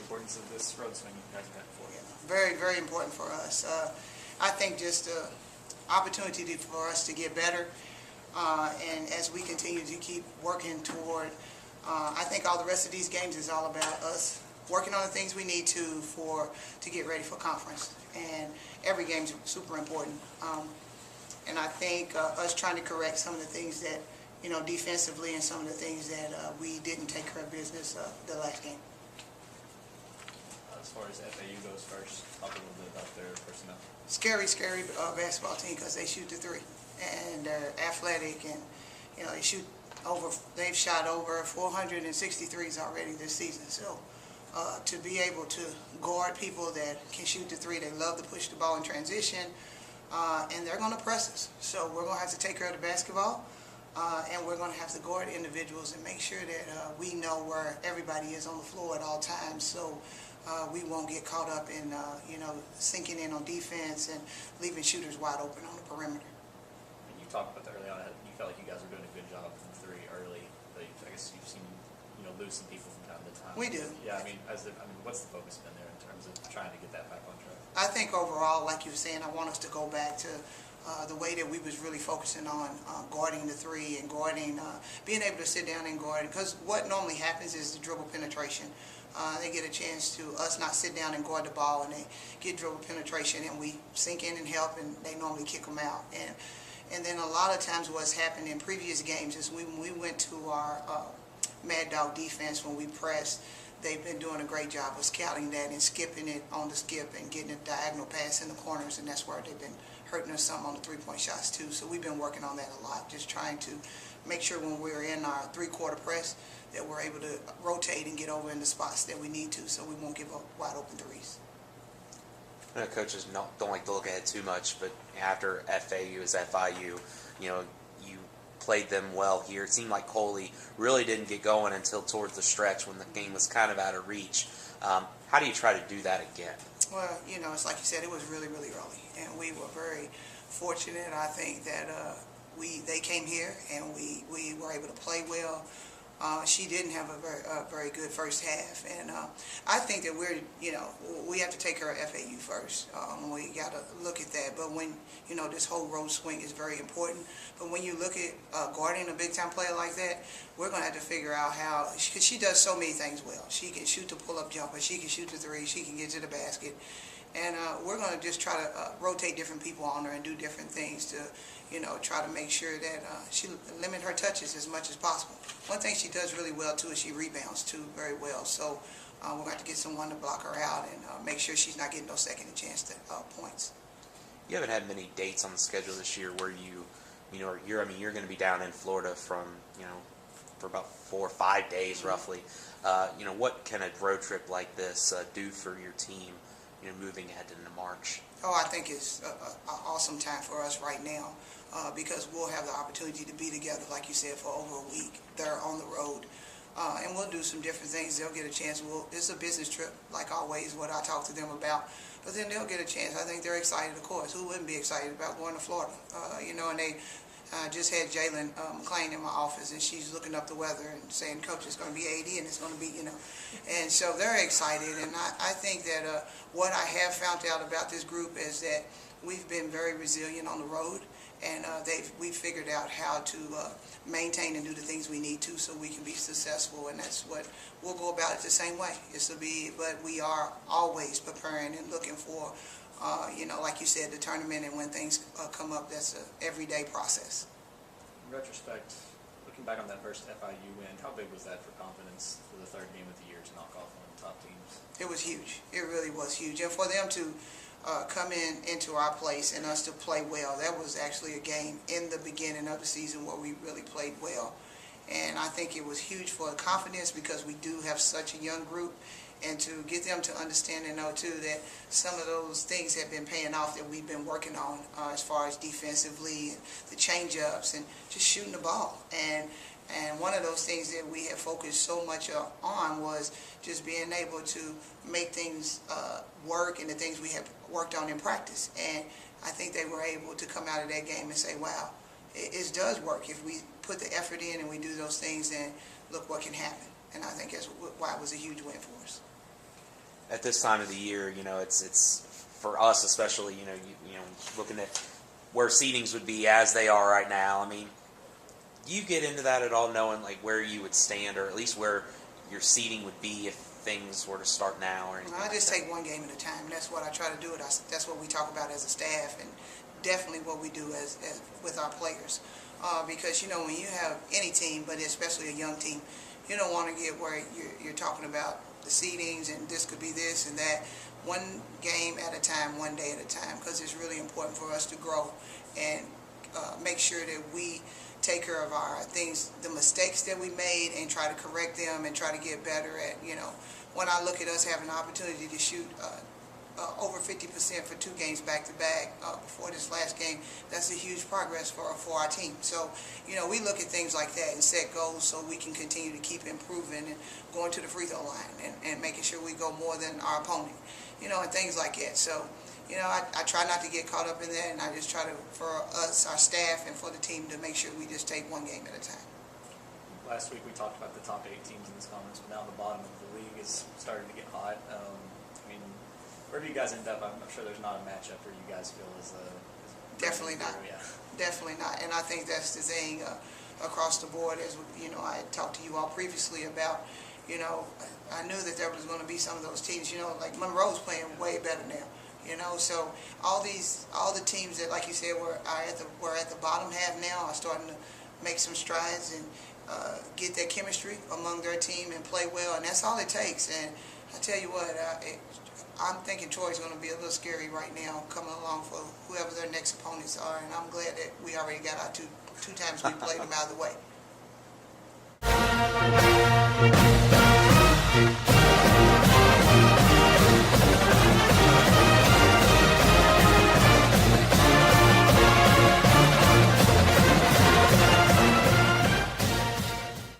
importance of this road swing you guys have had before? Yeah, very, very important for us. I think just the opportunity for us to get better, and as we continue to keep working toward, I think all the rest of these games is all about us working on the things we need to get ready for conference. And every game's super important. And I think us trying to correct some of the things that, defensively, and some of the things that we didn't take care of business the last game. As far as FAU goes first, talk a little bit about their personnel. Scary basketball team because they shoot the three, and they're athletic, and they've shot over 463s already this season. So to be able to guard people that can shoot the three, they love to push the ball in transition, and they're going to press us. So we're going to have to take care of the basketball, and we're going to have to guard individuals and make sure that we know where everybody is on the floor at all times. So we won't get caught up in, sinking in on defense and leaving shooters wide open on the perimeter. And you talked about that early on. You felt like you guys were doing a good job from three early, but I guess you've seen, lose some people from time to time. We do. Yeah, what's the focus been there in terms of trying to get that back on track? I think overall, like you were saying, I want us to go back to the way that we was really focusing on guarding the three and guarding, being able to sit down and guard. Because what normally happens is the dribble penetration. They get a chance to us not sit down and guard the ball, and they get dribble penetration, and we sink in and help, and they normally kick them out. And then a lot of times what's happened in previous games is when we went to our Mad Dog defense, when we pressed, they've been doing a great job of scouting that and skipping it on the skip and getting a diagonal pass in the corners, and that's where they've been hurting us some on the three-point shots too. So we've been working on that a lot, just trying to make sure when we're in our three-quarter press that we're able to rotate and get over in the spots that we need to, so we won't give up wide open threes. I know coaches don't like to look ahead too much, but after FAU is FIU, you played them well here. It seemed like Coley really didn't get going until towards the stretch when the game was kind of out of reach. How do you try to do that again? Well, it's like you said, it was really, really early, and we were very fortunate. I think that they came here and we were able to play well. She didn't have a very good first half, and I think that we have to take care of FAU first. We got to look at that. But when this whole road swing is very important. But when you look at guarding a big time player like that, we're going to have to figure out how, because she does so many things well. She can shoot the pull up jumper, she can shoot the three, she can get to the basket. And we're going to just try to rotate different people on her and do different things to, try to make sure that she limit her touches as much as possible. One thing she does really well, too, is she rebounds, too, very well. So we're going to have to get someone to block her out and make sure she's not getting those second chance to points. You haven't had many dates on the schedule this year where you're going to be down in Florida from, for about 4 or 5 days roughly. What can a road trip like this do for your team? Moving ahead into March? I think it's an awesome time for us right now because we'll have the opportunity to be together, like you said, for over a week. They're on the road, and we'll do some different things. They'll get a chance. It's a business trip, like always, what I talk to them about. But then they'll get a chance. I think they're excited, of course. Who wouldn't be excited about going to Florida? And they just had Jalen McClain in my office, and she's looking up the weather and saying, Coach, it's going to be 80, and it's going to be, And so they're excited, and I think that what I have found out about this group is that we've been very resilient on the road, and we've figured out how to maintain and do the things we need to so we can be successful, and that's what we'll go about it the same way. But we are always preparing and looking for like you said, the tournament, and when things come up, that's an everyday process. In retrospect, looking back on that first FIU win, how big was that for confidence for the third game of the year to knock off one of the top teams? It was huge. It really was huge. And for them to come into our place and us to play well, that was actually a game in the beginning of the season where we really played well. And I think it was huge for confidence because we do have such a young group. And to get them to understand and know, too, that some of those things have been paying off that we've been working on as far as defensively, and the change-ups, and just shooting the ball. And one of those things that we have focused so much on was just being able to make things work and the things we have worked on in practice. And I think they were able to come out of that game and say, wow, it does work. If we put the effort in and we do those things, then look what can happen. And I think that's why it was a huge win for us. at this time of the year, it's for us especially, you know, looking at where seedings would be as they are right now. I mean, do you get into that at all, knowing like where you would stand, or at least where your seeding would be if things were to start now or anything? I just like take one game at a time. That's what I try to do. That's what we talk about as a staff, and definitely what we do as with our players. Because when you have any team, but especially a young team, you don't want to get where you're talking about the seedings and this could be this and that. One game at a time, one day at a time, because it's really important for us to grow and make sure that we take care of our things, the mistakes that we made, and try to correct them and try to get better at, when I look at us having an opportunity to shoot over 50% for 2 games back-to-back before this last game, that's a huge progress for our team. So, we look at things like that and set goals so we can continue to keep improving and going to the free throw line and making sure we go more than our opponent, and things like that. So, I try not to get caught up in that, and I just try to, for us, our staff, and for the team to make sure we just take one game at a time. Last week we talked about the top 8 teams in this conference, but now the bottom of the league is starting to get hot. I mean, where do you guys end up? I'm sure there's not a matchup where you guys feel is Definitely not. Yeah. Definitely not. And I think that's the thing across the board. As I had talked to you all previously about, I knew that there was going to be some of those teams. Like Monroe's playing way better now. So all the teams that, like you said, were at the bottom half now are starting to make some strides and get that chemistry among their team and play well, and that's all it takes. And I tell you what, I'm thinking Troy's going to be a little scary right now coming along for whoever their next opponents are, and I'm glad that we already got our two times we played them out of the way.